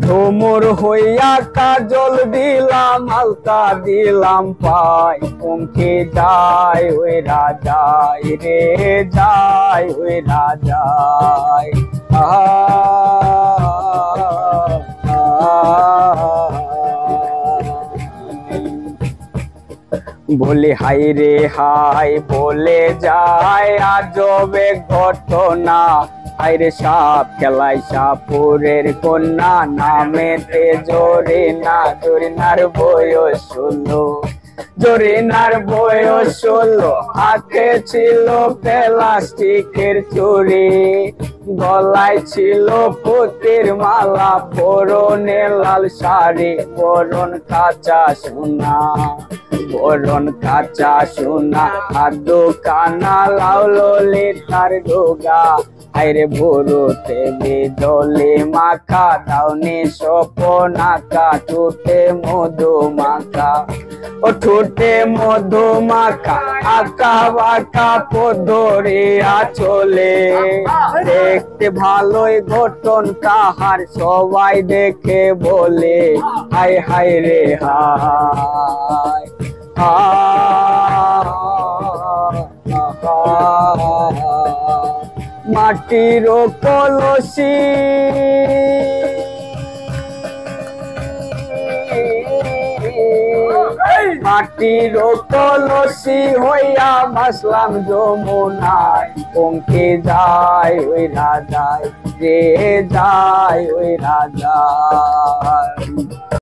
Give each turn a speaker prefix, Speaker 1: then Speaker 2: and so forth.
Speaker 1: ভ্রমর হইয়া কাজল দিলাম আলতা দিলাম পাই পঙ্খে যায় ওই রাজায় রে যায় ওই রাজায় বলে হাই রে হাই বলে যায় আজবে ঘটনা আইরে সাপ খেলায় সাপুরের কন্যা নামেতে জরিনার বয়স 16 জরিনার বয়স 16 হাতে ছিল প্লাস্টিকের চুড়ি গলায় ছিল পুতির মালা পরনে লাল শাড়ি বরণ কাঁচা সোনা বরণ কাঁচা সোনা আর দোকানা লাউলি তার ডোগা আইরে ভোরতে বিজলি মাখা দাউনি সপনাকা ঠোঁটে মধু মাখা ও ঠোঁটে মধু মাখা আঁকা বাঁকা পদরিয়া চলে দেখতে ভালোই গঠন তাহার সবাই দেখে বলে হাই হাই রে হাই মাটির কলসি মাটির কলসি হইয়া ভাসলাম যমুনায় পঙ্খে যায় ওই রাজায় রে যায় ওই রাজায়।